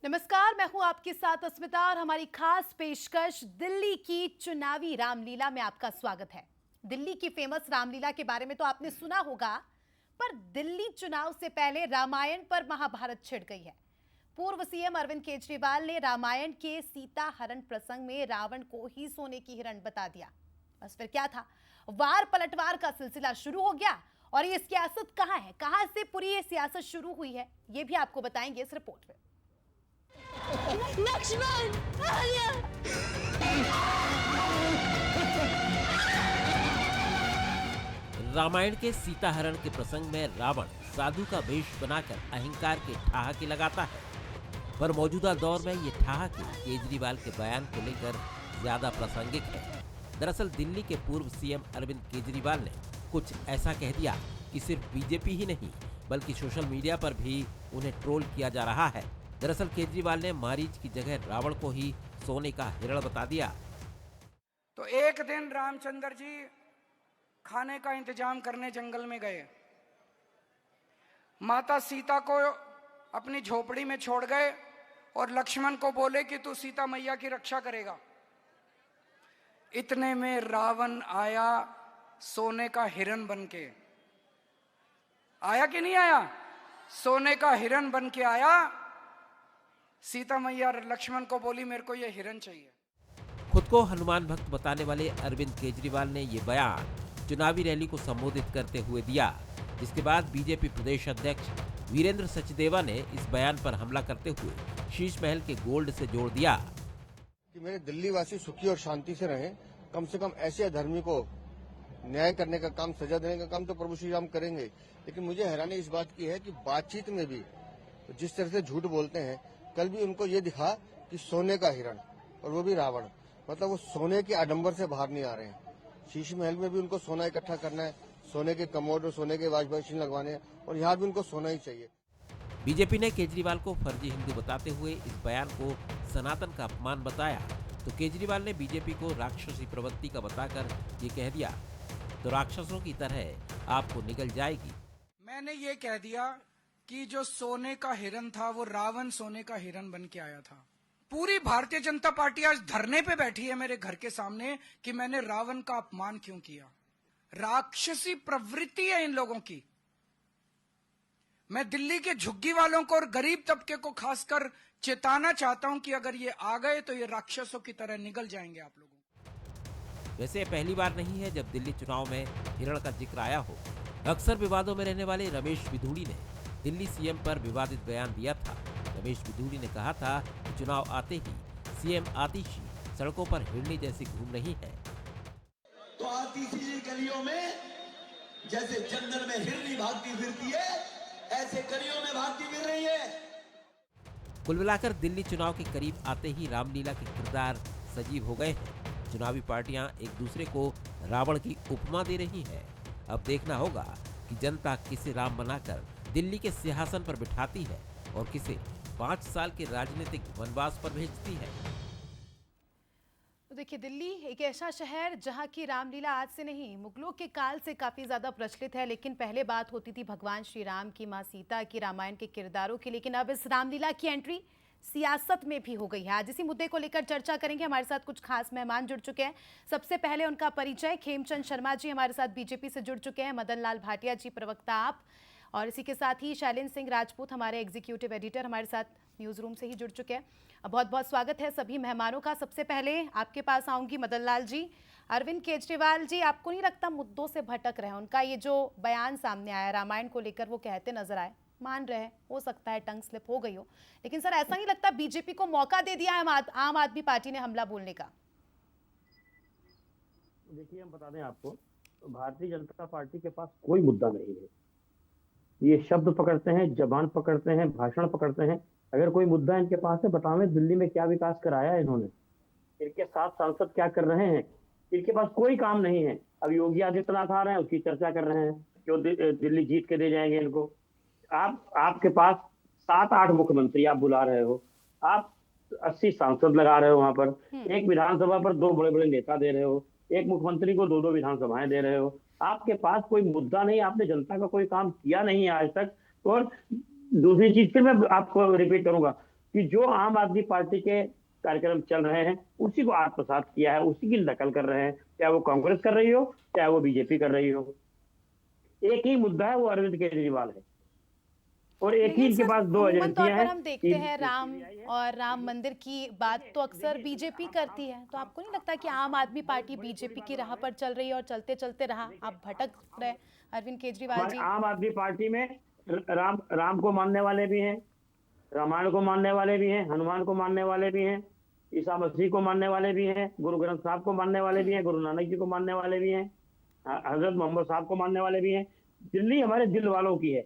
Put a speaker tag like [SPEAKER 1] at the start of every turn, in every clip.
[SPEAKER 1] नमस्कार, मैं हूं आपके साथ अस्मिता और हमारी खास पेशकश दिल्ली की चुनावी रामलीला में आपका स्वागत है। दिल्ली की फेमस रामलीला के बारे में तो आपने सुना होगा, पर दिल्ली चुनाव से पहले रामायण पर महाभारत छिड़ गई है। पूर्व सीएम अरविंद केजरीवाल ने रामायण के सीता हरण प्रसंग में रावण को ही सोने की हिरण बता दिया। बस फिर क्या था, वार पलटवार का सिलसिला शुरू हो गया। और ये सियासत कहां है, कहां से पूरी ये सियासत शुरू हुई है, ये भी आपको बताएंगे इस रिपोर्ट में।
[SPEAKER 2] लक्ष्मण, आर्या!
[SPEAKER 3] रामायण के सीता हरण के प्रसंग में रावण साधु का वेश बनाकर अहंकार के ठहाके लगाता है, पर मौजूदा दौर में ये ठहाके केजरीवाल के बयान को लेकर ज्यादा प्रासंगिक है। दरअसल दिल्ली के पूर्व सीएम अरविंद केजरीवाल ने कुछ ऐसा कह दिया कि सिर्फ बीजेपी ही नहीं बल्कि सोशल मीडिया पर भी उन्हें ट्रोल किया जा रहा है। दरअसल केजरीवाल ने मारीच की जगह रावण को ही सोने का हिरण बता दिया।
[SPEAKER 4] तो एक दिन रामचंद्र जी खाने का इंतजाम करने जंगल में गए। माता सीता को अपनी झोपड़ी में छोड़ गए और लक्ष्मण को बोले कि तू सीता मैया की रक्षा करेगा। इतने में रावण आया सोने का हिरण बन के। आया कि नहीं आया? सोने का हिरण बन के आया। सीता मैया लक्ष्मण को बोली मेरे को ये हिरण चाहिए।
[SPEAKER 3] खुद को हनुमान भक्त बताने वाले अरविंद केजरीवाल ने ये बयान चुनावी रैली को संबोधित करते हुए दिया, जिसके बाद बीजेपी प्रदेश अध्यक्ष वीरेंद्र सचदेवा ने इस बयान पर हमला करते हुए शीश महल के गोल्ड से जोड़ दिया
[SPEAKER 5] कि मेरे दिल्ली वासी सुखी और शांति से रहें। कम से कम ऐसे अधर्मी को न्याय करने का काम, सजा देने का काम तो प्रभु श्री राम करेंगे। लेकिन मुझे हैरानी इस बात की है कि बातचीत में भी जिस तरह से झूठ बोलते हैं, कल भी उनको ये दिखा कि सोने का हिरण, और वो भी रावण, मतलब वो सोने के आडंबर से बाहर नहीं आ रहे हैं। शीश महल में भी उनको सोना इकट्ठा करना है, सोने के कमोड और सोने के वॉश मशीन लगवाने हैं, और यहाँ भी उनको सोना ही चाहिए।
[SPEAKER 3] बीजेपी ने केजरीवाल को फर्जी हिंदू बताते हुए इस बयान को सनातन का अपमान बताया, तो केजरीवाल ने बीजेपी को राक्षसी प्रवृत्ति का बताकर ये कह दिया तो राक्षसों की तरह आपको निगल जाएगी।
[SPEAKER 4] मैंने ये कह दिया कि जो सोने का हिरण था वो रावण सोने का हिरण बन के आया था। पूरी भारतीय जनता पार्टी आज धरने पे बैठी है मेरे घर के सामने कि मैंने रावण का अपमान क्यों किया। राक्षसी प्रवृत्ति है इन लोगों की। मैं दिल्ली के झुग्गी वालों को और गरीब तबके को खासकर चेताना चाहता हूं कि अगर ये आ गए तो ये राक्षसों की तरह निगल जाएंगे आप लोगों को।
[SPEAKER 3] वैसे पहली बार नहीं है जब दिल्ली चुनाव में हिरण का जिक्र आया हो। अक्सर विवादों में रहने वाले रमेश बिधूड़ी ने दिल्ली सीएम पर विवादित बयान दिया था। रमेश बिधूड़ी ने कहा था कि चुनाव आते ही सीएम आतिशी सड़कों पर हिरनी जैसी घूम रही है।
[SPEAKER 6] तो आतिशी गलियों में जैसे जंगल में हिरनी भागती फिरती है, ऐसे गलियों में भागती फिर रही है।
[SPEAKER 3] कुल मिलाकर दिल्ली चुनाव के करीब आते ही रामलीला के किरदार सजीव हो गए हैं। चुनावी पार्टियां एक दूसरे को रावण की उपमा दे रही है। अब देखना होगा कि जनता किसे राम बनाकर दिल्ली के सिंहासन पर बिठाती है और किसे 5 साल के राजनीतिक वनवास पर भेजती है।
[SPEAKER 1] तो देखिए, दिल्ली एक ऐसा शहर जहां की रामलीला आज से नहीं, मुगलों के काल से काफी ज्यादा प्रचलित है। लेकिन पहले बात होती थी भगवान श्री राम की, मां सीता की, रामायण के किरदारों की। लेकिन अब इस रामलीला की एंट्री सियासत में भी हो गई है। आज इसी मुद्दे को लेकर चर्चा करेंगे। हमारे साथ कुछ खास मेहमान जुड़ चुके हैं। सबसे पहले उनका परिचय, खेमचंद शर्मा जी हमारे साथ बीजेपी से जुड़ चुके हैं, मदन लाल भाटिया जी प्रवक्ता आप, और इसी के साथ ही शैलेंद्र सिंह राजपूत हमारे एग्जीक्यूटिव एडिटर हमारे साथ न्यूज़ रूम से ही जुड़ चुके हैं। बहुत बहुत स्वागत है सभी मेहमानों का। सबसे पहले आपके पास आऊंगी मदन लाल जी। अरविंद केजरीवाल जी, आपको नहीं लगता मुद्दों से भटक रहे हैं? उनका ये जो बयान सामने आया रामायण को लेकर, वो कहते नजर आए, मान रहे हैं हो सकता है टंग स्लिप हो गई हो, लेकिन सर ऐसा नहीं लगता बीजेपी को मौका दे दिया है आम आदमी पार्टी ने हमला बोलने का?
[SPEAKER 7] देखिए, हम बता दें आपको, भारतीय जनता पार्टी के पास कोई मुद्दा नहीं है। ये शब्द पकड़ते हैं, जबान पकड़ते हैं, भाषण पकड़ते हैं। अगर कोई मुद्दा इनके पास है, बतावें दिल्ली में क्या विकास कराया है इन्होंने, इनके 7 सांसद क्या कर रहे हैं। इनके पास कोई काम नहीं है। अब योगी आदित्यनाथ आ रहे हैं, उसकी चर्चा कर रहे हैं कि दिल्ली जीत के दे जाएंगे इनको। आपके पास 7-8 मुख्यमंत्री आप बुला रहे हो, आप 80 सांसद लगा रहे हो वहां पर, एक विधानसभा पर 2 बड़े बड़े नेता दे रहे हो, एक मुख्यमंत्री को 2-2 विधानसभाएं दे रहे हो। आपके पास कोई मुद्दा नहीं, आपने जनता का कोई काम किया नहीं है आज तक। और दूसरी चीज फिर मैं आपको रिपीट करूंगा कि जो आम आदमी पार्टी के कार्यक्रम चल रहे हैं उसी को आत्मसात किया है, उसी की नकल कर रहे हैं, चाहे वो कांग्रेस कर रही हो चाहे वो बीजेपी कर रही हो। एक ही मुद्दा है, वो अरविंद केजरीवाल है, और एक ही
[SPEAKER 1] लेकिन
[SPEAKER 7] इनके
[SPEAKER 1] सर,
[SPEAKER 7] पास दो
[SPEAKER 1] अमूमन तौर
[SPEAKER 7] एजेंसियां
[SPEAKER 1] पर
[SPEAKER 7] हैं।
[SPEAKER 1] हम देखते हैं राम और राम मंदिर की बात तो अक्सर बीजेपी करती है, तो आपको नहीं लगता कि आम आदमी पार्टी बीजेपी की राह पर चल रही है और चलते चलते रहा आप भटक रहे अरविंद केजरीवाल
[SPEAKER 7] हमारे
[SPEAKER 1] जी?
[SPEAKER 7] आम आदमी पार्टी में राम को मानने वाले भी हैं, रामायण को मानने वाले भी हैं, हनुमान को मानने वाले भी हैं, ईसा मसीह को मानने वाले भी हैं, गुरु ग्रंथ साहब को मानने वाले भी हैं, गुरु नानक जी को मानने वाले भी हैं, हजरत मोहम्मद साहब को मानने वाले भी हैं। दिल्ली हमारे दिल वालों की है,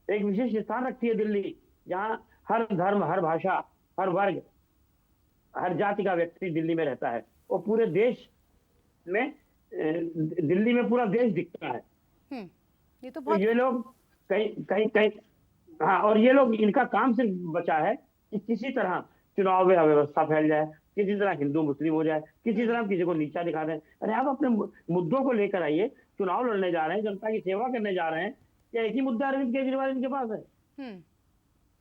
[SPEAKER 7] एक विशेष स्थान रखती है दिल्ली, जहाँ हर धर्म, हर भाषा, हर वर्ग, हर जाति का व्यक्ति दिल्ली में रहता है, और पूरे देश में दिल्ली में पूरा देश दिखता है।
[SPEAKER 1] ये तो
[SPEAKER 7] तो
[SPEAKER 1] बहुत
[SPEAKER 7] ये लोग कहीं हाँ, और ये लोग, इनका काम सिर्फ बचा है कि किसी तरह चुनाव में अव्यवस्था फैल जाए, किसी तरह हिंदू मुस्लिम हो जाए, किसी तरह किसी को नीचा दिखा दें। अरे आप अपने मुद्दों को लेकर आइए, चुनाव लड़ने जा रहे हैं, जनता की सेवा करने जा रहे हैं, क्या एक ही मुद्दा अरविंद केजरीवाल इनके पास है?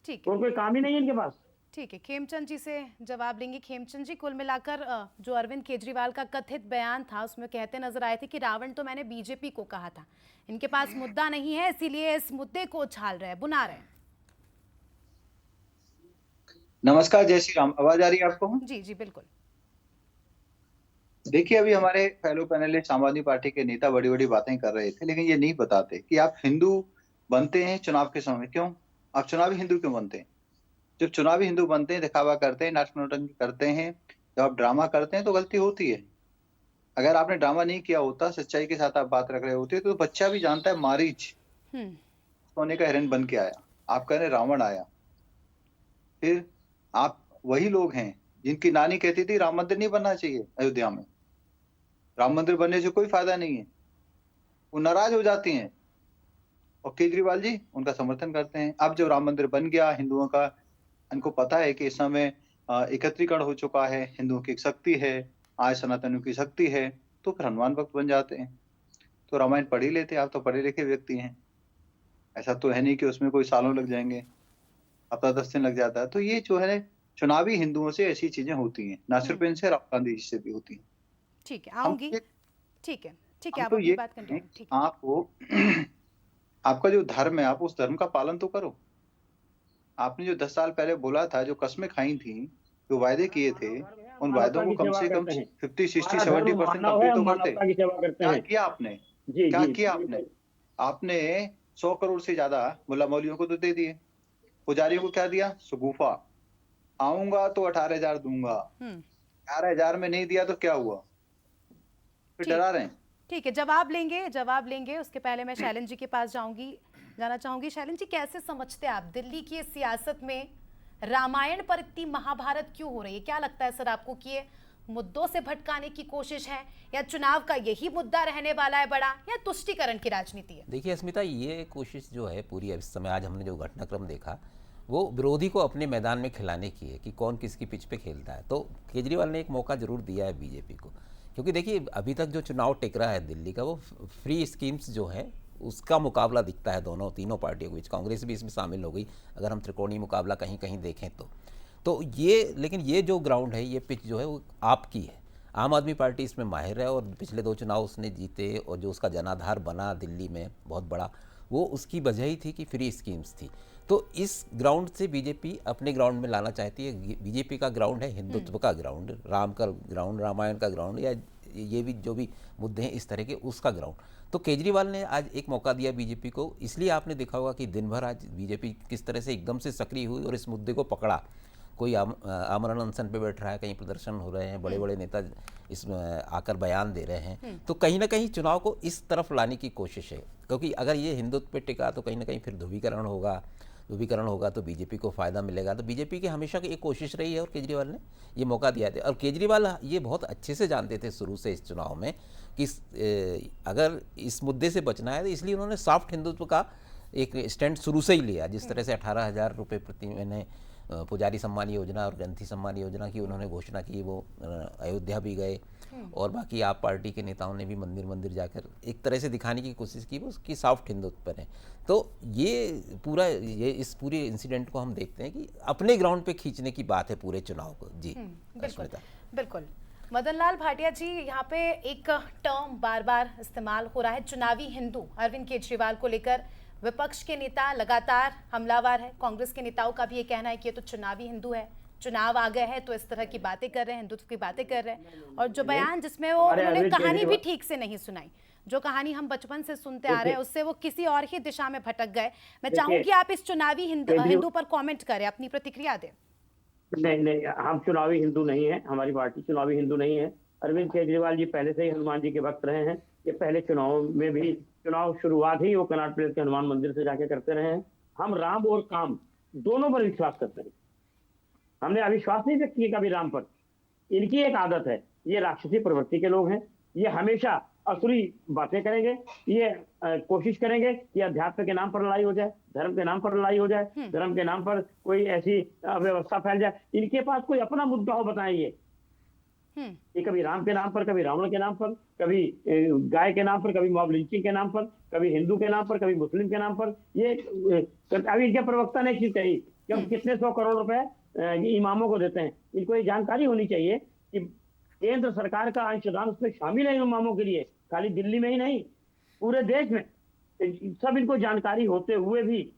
[SPEAKER 1] ठीक है,
[SPEAKER 7] और कोई काम ही नहीं है इनके पास।
[SPEAKER 1] ठीक है, खेमचंद जी से जवाब लेंगे। खेमचंद जी, कुल मिलाकर जो अरविंद केजरीवाल का कथित बयान था उसमें कहते नजर आए थे कि रावण तो मैंने बीजेपी को कहा था, इनके पास मुद्दा नहीं है इसीलिए इस मुद्दे को उछाल रहे हैं, बुना रहे हैं।
[SPEAKER 2] नमस्कार, जय श्री राम। आवाज आ रही है आपको?
[SPEAKER 1] जी जी बिल्कुल।
[SPEAKER 2] देखिए, अभी हमारे फेलो पैनलिस्ट आम आदमी पार्टी के नेता बड़ी बड़ी बातें कर रहे थे, लेकिन ये नहीं बताते कि आप हिंदू बनते हैं चुनाव के समय। क्यों आप चुनावी हिंदू क्यों बनते हैं? जब चुनावी हिंदू बनते हैं, दिखावा करते हैं, नाच नौटंकी करते हैं, जब आप ड्रामा करते हैं तो गलती होती है। अगर आपने ड्रामा नहीं किया होता, सच्चाई के साथ आप बात रख रहे होते, तो बच्चा भी जानता है मारीच सोने का हिरण बन के आया, आप कह रहे रावण आया। फिर आप वही लोग हैं जिनकी नानी कहती थी राम मंदिर नहीं बनना चाहिए अयोध्या में, राम मंदिर बनने से कोई फायदा नहीं है, वो नाराज हो जाती हैं, और केजरीवाल जी उनका समर्थन करते हैं। अब जब राम मंदिर बन गया, हिंदुओं का, इनको पता है कि इस समय एकत्रीकरण हो चुका है, हिंदुओं की एक शक्ति है, आज सनातनियों की शक्ति है, तो फिर हनुमान भक्त बन जाते हैं। तो रामायण पढ़ ही लेते, आप तो पढ़े लिखे व्यक्ति हैं, ऐसा तो है नहीं कि उसमें कोई सालों लग जाएंगे, हफ्ता 10 दिन लग जाता है। तो ये जो है चुनावी हिंदुओं से ऐसी चीजें होती हैं, ना सिर्फ इनसे, राहुल गांधी जी से भी होती हैं।
[SPEAKER 1] ठीक है, आऊंगी। ठीक है, ठीक है, आप
[SPEAKER 2] तो
[SPEAKER 1] अपनी
[SPEAKER 2] ये
[SPEAKER 1] बात कंटिन्यू। ठीक है,
[SPEAKER 2] आपको आपका जो धर्म है, आप उस धर्म का पालन तो करो। आपने जो 10 साल पहले बोला था, जो कस्में खाई थी, जो वायदे किए थे, उन वायदों को कम से कम 50, 60, 70% कंप्लीट तो करते। क्या किया आपने? क्या किया आपने? आपने 100 करोड़ से ज्यादा मुल्ला मौलियों को तो दे दिए, पुजारियों को क्या दिया? सुगूफा, आऊंगा तो 18,000 दूंगा, 18,000 में नहीं दिया तो क्या हुआ? फिर डरा रहे हैं।
[SPEAKER 1] ठीक है, जवाब लेंगे। उसके पहले मैं शैलन जी के पास जाना चाहूंगी। शैलन जी, कैसे समझते हैं आप दिल्ली की इस सियासत में रामायण पर इतनी महाभारत क्यों हो रही है? क्या लगता है सर आपको कि ये मुद्दों से भटकाने की कोशिश है, या चुनाव का यही मुद्दा रहने वाला है बड़ा, या तुष्टीकरण की राजनीति है?
[SPEAKER 3] देखिए अस्मिता, ये कोशिश जो है पूरी इस समय, आज हमने जो घटनाक्रम देखा, वो विरोधी को अपने मैदान में खिलाने की है कि कौन किसकी पिच पे खेलता है। तो केजरीवाल ने एक मौका जरूर दिया है बीजेपी को, क्योंकि देखिए अभी तक जो चुनाव टिक रहा है दिल्ली का, वो फ्री स्कीम्स जो है उसका मुकाबला दिखता है तीनों पार्टियों के बीच। कांग्रेस भी इसमें शामिल हो गई, अगर हम त्रिकोणीय मुकाबला कहीं कहीं देखें तो लेकिन ये जो ग्राउंड है, ये पिच जो है वो आपकी है। आम आदमी पार्टी इसमें माहिर है, और पिछले 2 चुनाव उसने जीते, और जो उसका जनाधार बना दिल्ली में बहुत बड़ा, वो उसकी वजह ही थी कि फ्री स्कीम्स थी। तो इस ग्राउंड से बीजेपी अपने ग्राउंड में लाना चाहती है। बीजेपी का ग्राउंड है हिंदुत्व का ग्राउंड, राम का ग्राउंड, रामायण का ग्राउंड, या ये भी जो भी मुद्दे हैं इस तरह के, उसका ग्राउंड। तो केजरीवाल ने आज एक मौका दिया बीजेपी को, इसलिए आपने देखा होगा कि दिन भर आज बीजेपी किस तरह से एकदम से सक्रिय हुई और इस मुद्दे को पकड़ा। कोई आमरण अनशन पे बैठ रहा है, कहीं प्रदर्शन हो रहे हैं, बड़े बड़े नेता इसमें आकर बयान दे रहे हैं। तो कहीं ना कहीं चुनाव को इस तरफ लाने की कोशिश है, क्योंकि अगर ये हिंदुत्व पे टिका तो कहीं ना कहीं फिर ध्रुवीकरण होगा तो बीजेपी को फायदा मिलेगा। तो बीजेपी की हमेशा की एक कोशिश रही है, और केजरीवाल ने ये मौका दिया था। और केजरीवाल ये बहुत अच्छे से जानते थे शुरू से इस चुनाव में कि अगर इस मुद्दे से बचना है, तो इसलिए उन्होंने सॉफ्ट हिंदुत्व का एक स्टैंड शुरू से ही लिया। जिस तरह से 18,000 रुपये प्रति महीने पुजारी सम्मान योजना और ग्रंथी सम्मान योजना की उन्होंने घोषणा की, वो अयोध्या भी गए और बाकी आप पार्टी के नेताओं ने भी मंदिर मंदिर जाकर एक तरह से दिखाने की कोशिश की वो उसकी सॉफ्ट हिंदुत्व पर है। तो ये इस पूरे इंसिडेंट को हम देखते हैं कि अपने ग्राउंड पे खींचने की बात है पूरे चुनाव को। जी
[SPEAKER 1] बिल्कुल बिल्कुल। मदन लाल भाटिया जी, यहाँ पे एक टर्म बार बार इस्तेमाल हो रहा है, चुनावी हिंदू। अरविंद केजरीवाल को लेकर विपक्ष के नेता लगातार हमलावर है। कांग्रेस के नेताओं का भी ये कहना है कि ये तो चुनावी हिंदू है, चुनाव आ गए हैं तो इस तरह की बातें कर रहे हैं, हिंदुत्व की बातें कर रहे हैं। और जो बयान जिसमें वो उन्होंने कहानी भी ठीक से नहीं सुनाई, जो कहानी हम बचपन से सुनते आ रहे हैं उससे वो किसी और ही दिशा में भटक गए। मैं चाहूंगी आप इस चुनावी हिंदू पर कॉमेंट करें, अपनी प्रतिक्रिया दें।
[SPEAKER 7] नहीं, हम चुनावी हिंदू नहीं है, हमारी पार्टी चुनावी हिंदू नहीं है। अरविंद केजरीवाल जी पहले से ही हनुमान जी के भक्त रहे हैं। ये पहले चुनाव में भी चुनाव शुरुआत ही वो कनॉट प्लेस के हनुमान मंदिर से जाके करते रहे हैं। हम राम और काम दोनों पर विश्वास करते हैं। हमने अविश्वास नहीं व्यक्त किया कभी राम पर। इनकी एक आदत है, ये राक्षसी प्रवृत्ति के लोग हैं, ये हमेशा असुरी बातें करेंगे, ये कोशिश करेंगे कि अध्यात्म के नाम पर लड़ाई हो जाए, धर्म के नाम पर लड़ाई हो जाए, धर्म के नाम पर कोई ऐसी अव्यवस्था फैल जाए। इनके पास कोई अपना मुद्दा हो बताएंगे, ये कभी राम के नाम पर, कभी रावण के नाम पर, कभी गाय के नाम पर, कभी मॉब लिंचिंग के नाम पर, कभी हिंदू के नाम पर, कभी मुस्लिम के नाम पर। ये अभी इनके प्रवक्ता ने चीज कही कि हम कितने 100 करोड़ रुपए इमामों को देते हैं। इनको ये जानकारी होनी चाहिए कि केंद्र सरकार का अंशदान उसमें शामिल है इमामों के लिए, खाली दिल्ली में ही नहीं, पूरे देश में। सब इनको जानकारी होते हुए भी,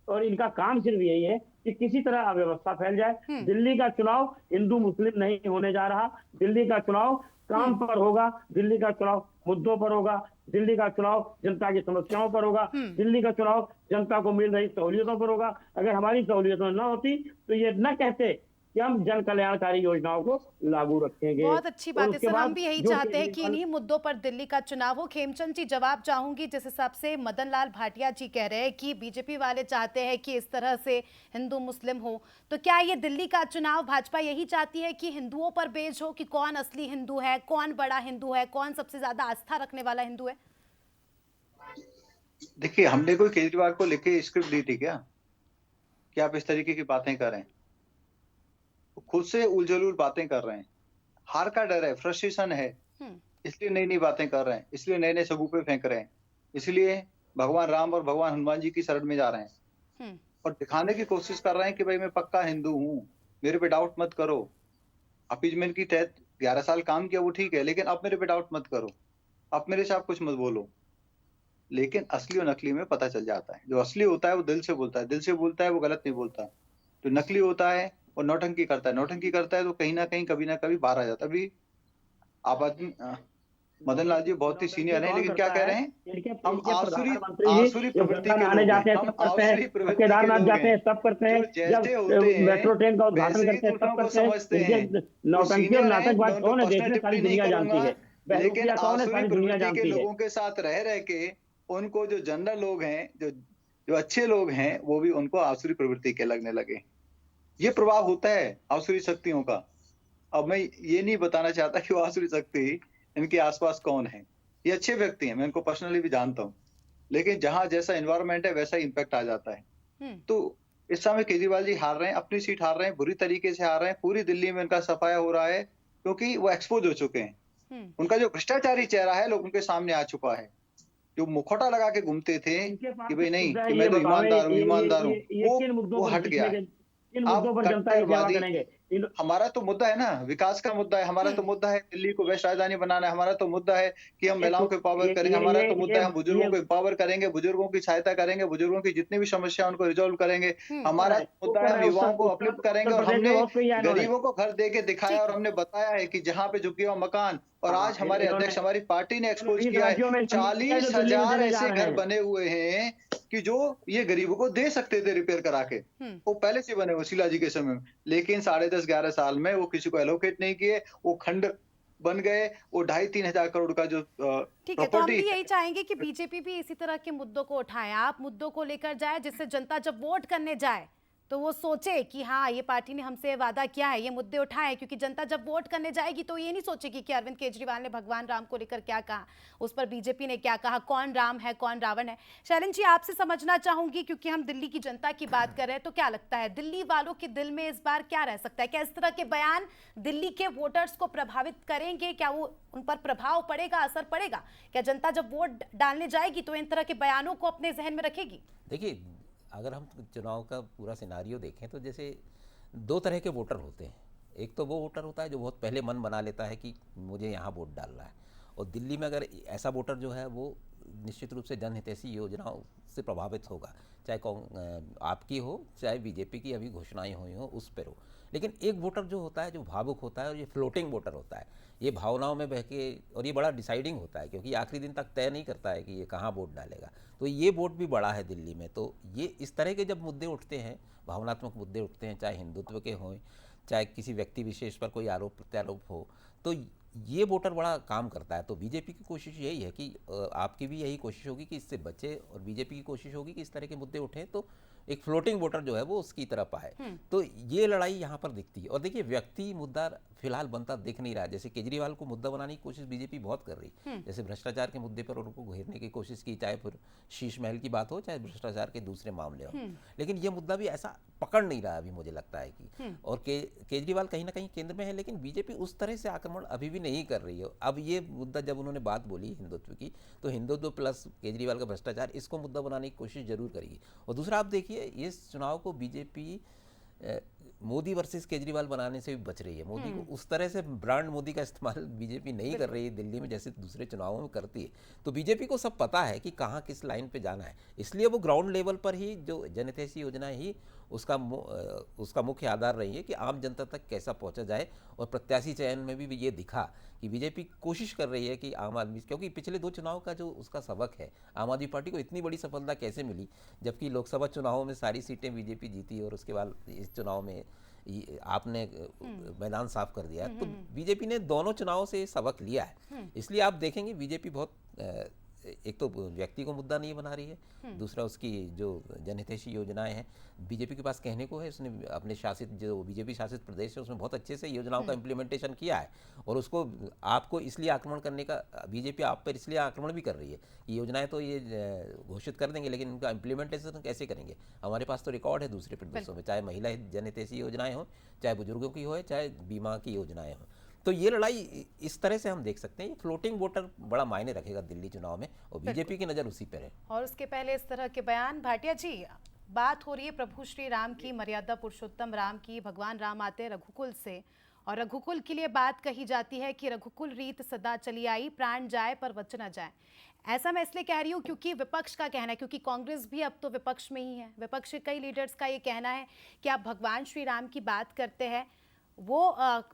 [SPEAKER 7] और इनका काम सिर्फ यही है कि किसी तरह अव्यवस्था फैल जाए। दिल्ली का चुनाव हिंदू मुस्लिम नहीं होने जा रहा, दिल्ली का चुनाव काम पर होगा, दिल्ली का चुनाव मुद्दों पर होगा, दिल्ली का चुनाव जनता की समस्याओं पर होगा, दिल्ली का चुनाव जनता को मिल रही सहूलियतों पर होगा। अगर हमारी सहूलियतों न होती तो ये न कहते कि हम जन कल्याणकारी योजनाओं को लागू रखेंगे।
[SPEAKER 1] बहुत अच्छी बात है सर, हम भी यही चाहते हैं कि इन्हीं मुद्दों पर दिल्ली का चुनाव हो। खेमचंद जी, जवाब चाहूंगी। जिस हिसाब से मदन लाल भाटिया जी कह रहे हैं कि बीजेपी वाले चाहते हैं कि इस तरह से हिंदू मुस्लिम हो, तो क्या ये दिल्ली का चुनाव भाजपा यही चाहती है कि हिंदुओं पर बेच हो कि कौन असली हिंदू है, कौन बड़ा हिंदू है, कौन सबसे ज्यादा आस्था रखने वाला हिंदू है?
[SPEAKER 2] देखिए, हमने कोई केजरीवाल को लिखे स्क्रिप्ट दी थी क्या कि आप इस तरीके की बातें करें? खुद से उलझुल बातें कर रहे हैं। हार का डर है, फ्रस्ट्रेशन है, इसलिए नई नई बातें कर रहे हैं, इसलिए नए नए सगुफे फेंक रहे हैं, इसलिए भगवान राम और भगवान हनुमान जी की शरण में जा रहे हैं और दिखाने की कोशिश कर रहे हैं कि भाई मैं पक्का हिंदू हूं, मेरे पे डाउट मत करो। अपीजमेंट की तहत 11 साल काम किया वो ठीक है, लेकिन अब मेरे पे डाउट मत करो, अब मेरे से आप कुछ मत बोलो। लेकिन असली और नकली में पता चल जाता है। जो असली होता है वो दिल से बोलता है, दिल से बोलता है वो गलत नहीं बोलता। जो नकली होता है और नौटंकी करता है, नौटंकी करता है तो कहीं ना कहीं कभी ना कभी बाहर आ जाता है। अभी आप मदन लाल जी बहुत ही सीनियर हैं, लेकिन क्या कह रहे हैं? हम आसुरी प्रवृत्ति के लोग हैं, हम आसुरी प्रवृत्ति के लोग हैं,
[SPEAKER 7] सब करते हैं,
[SPEAKER 2] जैसे होते हैं
[SPEAKER 7] मेट्रो ट्रेन का उद्घाटन करते हैं, सब करते
[SPEAKER 2] समझते हैं।
[SPEAKER 7] हैं। नौटंकी और नाटकबाज कौन है देश में, सारी दुनिया जानती है।
[SPEAKER 2] लेकिन आसुरी
[SPEAKER 7] सारी दुनिया
[SPEAKER 2] प्रवृत्ति के
[SPEAKER 7] जानती है।
[SPEAKER 2] लोगों के साथ रह के उनको जो जनरल लोग हैं, जो अच्छे लोग हैं, वो भी उनको आसुरी प्रवृत्ति के लगने लगे। ये प्रभाव होता है आसुरी शक्तियों का। अब मैं ये नहीं बताना चाहता कि वो आसुरी शक्ति इनके आसपास कौन है। ये अच्छे व्यक्ति हैं, मैं इनको पर्सनली भी जानता हूँ, लेकिन जहां जैसा एनवायरनमेंट है वैसा इम्पैक्ट आ जाता है। तो इस समय केजरीवाल जी हार रहे हैं, अपनी सीट हार रहे हैं, बुरी तरीके से हार रहे हैं। पूरी दिल्ली में उनका सफाया हो रहा है क्योंकि वो एक्सपोज हो चुके हैं। उनका जो भ्रष्टाचारी चेहरा है लोग उनके सामने आ चुका है। जो मुखौटा लगा के घूमते थे कि भाई नहीं कि मैं तो ईमानदार हूँ, वो हट गया। हमारा तो मुद्दा है ना, विकास का मुद्दा है। हमारा तो मुद्दा है दिल्ली को वेस्ट राजधानी बनाना है। हमारा तो मुद्दा है कि हम महिलाओं को एम्पावर करेंगे। हमारा तो मुद्दा है हम बुजुर्गों को एम्पावर करेंगे, बुजुर्गों की सहायता करेंगे, बुजुर्गों की जितनी भी समस्या उनको रिजोल्व करेंगे। हमारा मुद्दा है हम युवाओं को अपलिफ्ट करेंगे। और हमने गरीबों को घर दे के दिखाया और हमने बताया है कि जहाँ पे झुके हुआ मकान, और आज हमारे अध्यक्ष हमारी पार्टी ने एक्सपोज किया है 40,000 ऐसे घर बने हुए हैं कि जो ये गरीबों को दे सकते थे रिपेयर करा के। वो पहले से बने हुए शीला जी के समय में, लेकिन 10.5-11 साल में वो किसी को एलोकेट नहीं किए, वो खंड बन गए। वो 2,500-3 हजार करोड़ का जो
[SPEAKER 1] ठीक है, तो हम भी यही चाहेंगे कि बीजेपी भी इसी तरह के मुद्दों को उठाए, आप मुद्दों को लेकर जाए, जिससे जनता जब वोट करने जाए तो वो सोचे कि हाँ ये पार्टी ने हमसे वादा किया है, ये मुद्दे उठाए, क्योंकि जनता जब वोट करने जाएगी तो ये नहीं सोचेगी कि अरविंद केजरीवाल ने भगवान राम को लेकर क्या कहा, उस पर बीजेपी ने क्या कहा, कौन राम है कौन रावण है। शैलेन जी, आपसे समझना चाहूंगी, क्योंकि हम दिल्ली की जनता की बात कर रहे हैं, तो क्या लगता है दिल्ली वालों के दिल में इस बार क्या रह सकता है? क्या इस तरह के बयान दिल्ली के वोटर्स को प्रभावित करेंगे? क्या वो उन पर प्रभाव पड़ेगा, असर पड़ेगा? क्या जनता जब वोट डालने जाएगी तो इन तरह के बयानों को अपने जहन में रखेगी?
[SPEAKER 3] देखिए, अगर हम चुनाव का पूरा सिनारियो देखें तो जैसे दो तरह के वोटर होते हैं। एक तो वो वोटर होता है जो बहुत पहले मन बना लेता है कि मुझे यहाँ वोट डालना है, और दिल्ली में अगर ऐसा वोटर जो है वो निश्चित रूप से जनहितैषी योजनाओं से प्रभावित होगा, चाहे आपकी हो चाहे बीजेपी की अभी घोषणाएं हुई हो उस पर हो। लेकिन एक वोटर जो होता है जो भावुक होता है, और ये फ्लोटिंग वोटर होता है, ये भावनाओं में बह के, और ये बड़ा डिसाइडिंग होता है क्योंकि आखिरी दिन तक तय नहीं करता है कि ये कहाँ वोट डालेगा। तो ये वोट भी बड़ा है दिल्ली में। तो ये इस तरह के जब मुद्दे उठते हैं, भावनात्मक मुद्दे उठते हैं, चाहे हिंदुत्व के हों, चाहे किसी व्यक्ति विशेष पर कोई आरोप प्रत्यारोप हो, तो ये वोटर बड़ा काम करता है। तो बीजेपी की कोशिश यही है कि आपकी भी यही कोशिश होगी कि इससे बचे, और बीजेपी की कोशिश होगी कि इस तरह के मुद्दे उठें तो एक फ्लोटिंग वोटर जो है वो उसकी तरफ आए। तो ये लड़ाई यहाँ पर दिखती है। और देखिए, व्यक्ति मुद्दा फिलहाल बनता दिख नहीं रहा है। जैसे केजरीवाल को मुद्दा बनाने की कोशिश बीजेपी बहुत कर रही, जैसे भ्रष्टाचार के मुद्दे पर उनको घेरने की कोशिश की, चाहे फिर शीश महल की बात हो चाहे भ्रष्टाचार के दूसरे मामले हो। लेकिन ये मुद्दा भी ऐसा पकड़ नहीं रहा अभी, मुझे लगता है कि और केजरीवाल कहीं ना कहीं केंद्र में है, लेकिन बीजेपी उस तरह से आक्रमण अभी भी नहीं कर रही है। अब ये मुद्दा जब उन्होंने बात बोली हिंदुत्व की, तो हिंदुत्व प्लस केजरीवाल का भ्रष्टाचार, इसको मुद्दा बनाने की कोशिश जरूर करेगी। और दूसरा, आप देखिए, इस चुनाव को बीजेपी मोदी वर्सेस केजरीवाल बनाने से भी बच रही है। मोदी को उस तरह से ब्रांड मोदी का इस्तेमाल बीजेपी नहीं कर रही है दिल्ली में जैसे दूसरे चुनावों में करती है। तो बीजेपी को सब पता है कि कहाँ किस लाइन पे जाना है, इसलिए वो ग्राउंड लेवल पर ही जो जनहितैषी योजनाएं ही उसका मुख्य आधार रही है कि आम जनता तक कैसा पहुंचा जाए। और प्रत्याशी चयन में भी ये दिखा कि बीजेपी कोशिश कर रही है कि आम आदमी, क्योंकि पिछले 2 चुनाव का जो उसका सबक है, आम आदमी पार्टी को इतनी बड़ी सफलता कैसे मिली जबकि लोकसभा चुनावों में सारी सीटें बीजेपी जीती और उसके बाद इस चुनाव में आपने मैदान साफ कर दिया। तो बीजेपी ने दोनों चुनावों से सबक लिया है। इसलिए आप देखेंगे बीजेपी बहुत एक तो व्यक्ति को मुद्दा नहीं बना रही है, दूसरा उसकी जो जनहितैषी योजनाएं हैं बीजेपी के पास कहने को है। उसने अपने शासित जो बीजेपी शासित प्रदेश है उसमें बहुत अच्छे से योजनाओं का इम्प्लीमेंटेशन किया है, और उसको आपको इसलिए आक्रमण करने का, बीजेपी आप पर इसलिए आक्रमण भी कर रही है कि योजनाएं तो ये घोषित कर देंगे लेकिन इनका इम्प्लीमेंटेशन कैसे करेंगे। हमारे पास तो रिकॉर्ड है दूसरे प्रदेशों में, चाहे महिला जनहितैषी योजनाएं हों, चाहे बुजुर्गों की हो, चाहे बीमा की योजनाएं हों। तो ये लड़ाई इस तरह से हम देख सकते हैं। ये फ्लोटिंग वोटर बड़ा मायने रखेगा दिल्ली चुनाव में, और बीजेपी की नज़र उसी पर है।
[SPEAKER 1] और उसके पहले इस तरह के बयान, भाटिया जी, बात हो रही है प्रभु श्री राम की, मर्यादा पुरुषोत्तम राम की। भगवान राम आते रघुकुल से, और रघुकुल के लिए बात कही जाती है कि रघुकुल रीत सदा चली आई, प्राण जाए पर वचन न जाए। ऐसा मैं इसलिए कह रही हूँ क्योंकि विपक्ष का कहना है, क्योंकि कांग्रेस भी अब तो विपक्ष में ही है, विपक्ष के कई लीडर्स का ये कहना है कि आप भगवान श्री राम की बात करते हैं, वो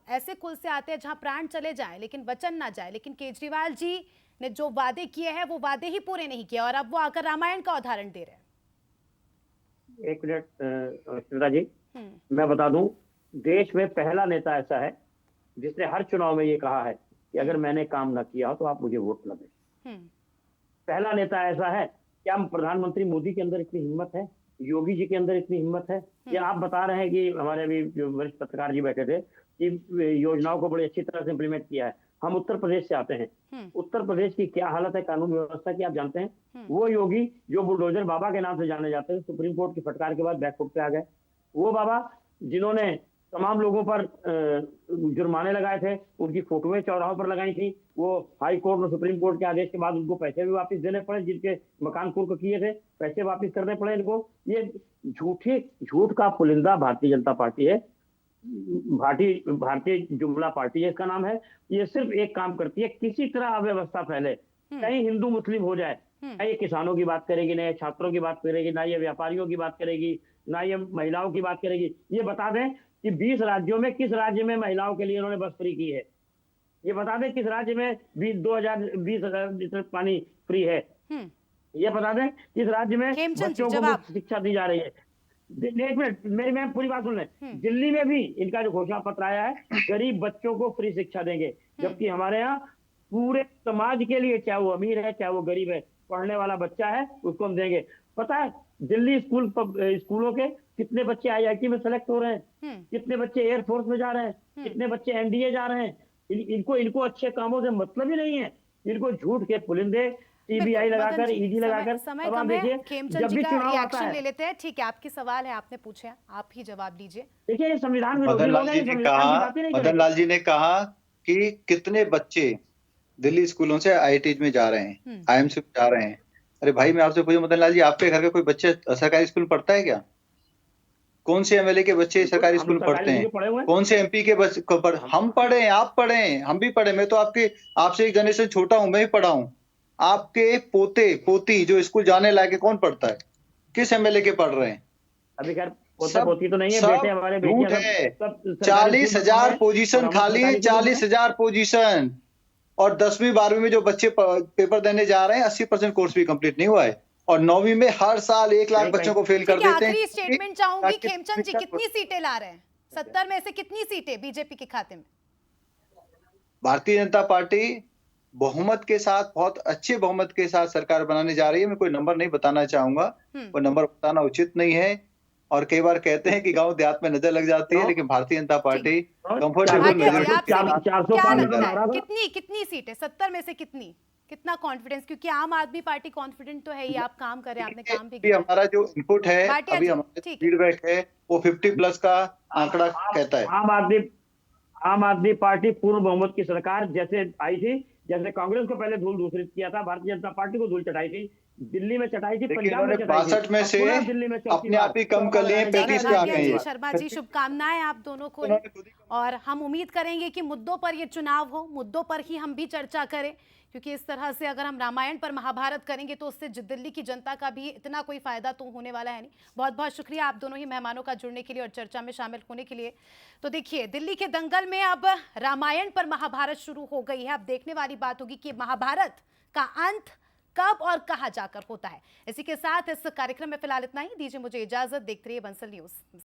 [SPEAKER 1] ऐसे कुल से आते हैं जहां प्राण चले जाए लेकिन वचन ना जाए। लेकिन केजरीवाल जी ने जो वादे किए हैं वो वादे ही पूरे नहीं किए, और अब वो आकर रामायण का उदाहरण दे रहे हैं।
[SPEAKER 7] एक मिनट श्वेता जी, मैं बता दूं, देश में पहला नेता ऐसा है जिसने हर चुनाव में ये कहा है कि अगर मैंने काम ना किया हो तो आप मुझे वोट न दें। पहला नेता ऐसा है। क्या प्रधानमंत्री मोदी के अंदर इतनी हिम्मत है, योगी जी के अंदर इतनी हिम्मत है? या आप बता रहे हैं कि हमारे अभी जो वरिष्ठ पत्रकार जी बैठे थे कि योजनाओं को बड़ी अच्छी तरह से इम्प्लीमेंट किया है। हम उत्तर प्रदेश से आते हैं, उत्तर प्रदेश की क्या हालत है कानून व्यवस्था की आप जानते हैं। वो योगी जो बुलडोजर बाबा के नाम से जाने जाते हैं, सुप्रीम कोर्ट की फटकार के बाद बैकफुट पे आ गए। वो बाबा जिन्होंने तमाम लोगों पर जुर्माने लगाए थे, उनकी फोटोएं चौराहों पर लगाई थी, वो हाई कोर्ट और सुप्रीम कोर्ट के आदेश के बाद उनको पैसे भी वापस देने पड़े, जिनके मकान कुर्क किए थे पैसे वापस करने पड़े इनको। ये झूठ का पुलिंदा भारतीय जनता पार्टी है, भारतीय जुमला पार्टी है इसका नाम है। ये सिर्फ एक काम करती है, किसी तरह अव्यवस्था फैले, कहीं हिंदू मुस्लिम हो जाए। ना ये किसानों की बात करेगी, ना ये छात्रों की बात करेगी, ना ये व्यापारियों की बात करेगी, ना ये महिलाओं की बात करेगी। ये बता दें कि 20 राज्यों में किस राज्य में महिलाओं के लिए उन्होंने बस फ्री की है? ये बता दें किस राज्य में 20,000 लीटर पानी फ्री है? ये बता दें किस राज्य में बच्चों को शिक्षा दी जा रही है? एक मिनट, मैं पूरी बात सुन लें। दिल्ली में भी इनका जो घोषणा पत्र आया है, गरीब बच्चों को फ्री शिक्षा देंगे, जबकि हमारे यहाँ पूरे समाज के लिए, चाहे वो अमीर है चाहे वो गरीब है, पढ़ने वाला बच्चा है उसको हम देंगे। पता है दिल्ली स्कूलों के कितने बच्चे आईआईटी में सेलेक्ट हो रहे हैं, कितने बच्चे एयरफोर्स में जा रहे हैं, कितने बच्चे एनडीए जा रहे हैं। इनको अच्छे कामों से मतलब ही नहीं है। इनको झूठ के पुलिंदे सीबीआई
[SPEAKER 1] बिल्कुल,
[SPEAKER 7] लगाकर,
[SPEAKER 1] मदन जी,
[SPEAKER 7] ईडी लगाकर।
[SPEAKER 1] समय
[SPEAKER 7] अब आप
[SPEAKER 1] कम है,
[SPEAKER 7] देखिए,
[SPEAKER 1] खेमचंद
[SPEAKER 7] जब
[SPEAKER 1] जी
[SPEAKER 7] भी
[SPEAKER 1] का
[SPEAKER 7] चुनाव आता
[SPEAKER 1] रिएक्शन
[SPEAKER 7] है,
[SPEAKER 1] ले लेते हैं। ठीक है, आपकी सवाल है, आपने पूछे, आप ही जवाब दीजिए।
[SPEAKER 7] देखिए ये संविधान विरोधी
[SPEAKER 2] मदन
[SPEAKER 7] लोग
[SPEAKER 2] लाल
[SPEAKER 7] हैं,
[SPEAKER 2] जी
[SPEAKER 7] ये
[SPEAKER 2] ने
[SPEAKER 7] संविधान
[SPEAKER 2] कहा,
[SPEAKER 7] की बातें नहीं
[SPEAKER 2] मदन
[SPEAKER 7] करेंगे।
[SPEAKER 2] लाल जी ने कहा कि कितने बच्चे दिल्ली स्कूलों से आईआईटी में जा रहे हैं, आईएमसी में जा रहे हैं। अरे भाई, मैं आपसे पूछूं मदन लाल जी, आपके घर का कोई बच्चे सरकारी स्कूल में पढ़ता है क्या? कौन से एमएलए के बच्चे सरकारी
[SPEAKER 7] हम
[SPEAKER 2] स्कूल में
[SPEAKER 7] सरकारी
[SPEAKER 2] पढ़ते
[SPEAKER 7] स्कूल
[SPEAKER 2] हैं?
[SPEAKER 7] में पढ़े हुए हैं।
[SPEAKER 2] कौन से एमपी के बच्चे हम पढ़े, आप पढ़े, हम भी पढ़े। मैं तो आपसे एक जनरेशन छोटा हूं, मैं भी पढ़ा हूं। आपके पोते पोती जो स्कूल जाने लायक है, कौन पढ़ता है? किस एमएलए के पढ़ रहे हैं?
[SPEAKER 7] अभी खैर पोते
[SPEAKER 2] सब
[SPEAKER 7] पोती तो नहीं है,
[SPEAKER 2] सब
[SPEAKER 7] बेटे हमारे, बेटियां
[SPEAKER 2] झूठ
[SPEAKER 7] सब
[SPEAKER 2] है।
[SPEAKER 7] सब सरकारी स्कूल में पढ़ रहे
[SPEAKER 2] 40,000
[SPEAKER 7] हैं। और
[SPEAKER 2] पोजीशन
[SPEAKER 7] हम
[SPEAKER 2] खाली है,
[SPEAKER 7] सरकारी स्कूल में पढ़े।
[SPEAKER 2] 40,000 पोजीशन। और 10वीं 12वीं में जो बच्चे पेपर देने जा रहे हैं, 80% कोर्स भी कंप्लीट नहीं हुआ है। और 9वीं में हर साल 1 लाख
[SPEAKER 7] कहीं-
[SPEAKER 2] बच्चों को फेल कर
[SPEAKER 1] ठीक है,
[SPEAKER 2] देते हैं।
[SPEAKER 1] आखिरी स्टेटमेंट चाहूंगी
[SPEAKER 2] ताकि
[SPEAKER 1] खेमचंद जी, कितनी सीटें ला रहे हैं? 70 में से कितनी सीटें बीजेपी के खाते में?
[SPEAKER 2] भारतीय जनता पार्टी बहुमत के साथ, बहुत अच्छे बहुमत के साथ सरकार बनाने जा रही है। मैं कोई नंबर नहीं बताना चाहूंगा, वो नंबर बताना उचित नहीं है। और कई बार कहते हैं कि गांव देहात में नजर लग जाती है, लेकिन भारतीय जनता पार्टी कंफर्टेबल
[SPEAKER 1] भाटिया जी,
[SPEAKER 2] मेजोरिटी
[SPEAKER 1] आपसे भी
[SPEAKER 7] 400
[SPEAKER 1] क्या
[SPEAKER 7] पार
[SPEAKER 1] लगता
[SPEAKER 7] का
[SPEAKER 1] है,
[SPEAKER 7] नारा था।
[SPEAKER 1] कितनी सीटें? 70 में से कितनी? कितना कॉन्फिडेंस? क्योंकि आम आदमी पार्टी कॉन्फिडेंट तो है ही, आप काम कर रहे हैं, आपने काम भी
[SPEAKER 2] अभी
[SPEAKER 1] किया है।
[SPEAKER 2] हमारा जो इनपुट है,
[SPEAKER 1] भाटिया
[SPEAKER 2] अभी
[SPEAKER 1] जी,
[SPEAKER 2] हमारा
[SPEAKER 1] ठीक है।
[SPEAKER 2] फीडबैक है, वो 50+ का आंकड़ा कहता है।
[SPEAKER 7] आम आदमी पार्टी पूर्ण बहुमत की सरकार जैसे आई थी, जैसे कांग्रेस को पहले धूल दूसरित किया था, भारतीय जनता पार्टी को धूल चटाई थी, दिल्ली में चटाई थी,
[SPEAKER 2] देखिए,
[SPEAKER 7] पंजाब में
[SPEAKER 2] इन्होंने
[SPEAKER 7] चटाई थी,
[SPEAKER 2] 62 में
[SPEAKER 7] अब
[SPEAKER 2] से
[SPEAKER 7] पुनः दिल्ली में चौथी
[SPEAKER 2] अपने आप ही
[SPEAKER 7] बार
[SPEAKER 2] कम कर लिए,
[SPEAKER 7] चौथा बार
[SPEAKER 2] 35
[SPEAKER 1] ठीक
[SPEAKER 2] पे
[SPEAKER 1] है
[SPEAKER 2] आ
[SPEAKER 1] भाटिया
[SPEAKER 2] गए
[SPEAKER 1] जी,
[SPEAKER 2] हैं।
[SPEAKER 1] शर्मा जी, शुभकामनाएं आप दोनों को।
[SPEAKER 2] उन्होंने खुद ही
[SPEAKER 1] और हम उम्मीद करेंगे कि मुद्दों पर ये चुनाव हो, मुद्दों पर ही हम भी चर्चा करें, क्योंकि इस तरह से अगर हम रामायण पर महाभारत करेंगे तो उससे दिल्ली की जनता का भी इतना कोई फायदा तो होने वाला है नहीं। बहुत बहुत शुक्रिया आप दोनों ही मेहमानों का जुड़ने के लिए और चर्चा में शामिल होने के लिए। तो देखिए, दिल्ली के दंगल में अब रामायण पर महाभारत शुरू हो गई है। अब देखने वाली बात होगी कि महाभारत का अंत कब और कहां जाकर होता है। इसी के साथ इस कार्यक्रम में फिलहाल इतना ही। दीजिए मुझे इजाजत, देखते रहिए बंसल न्यूज।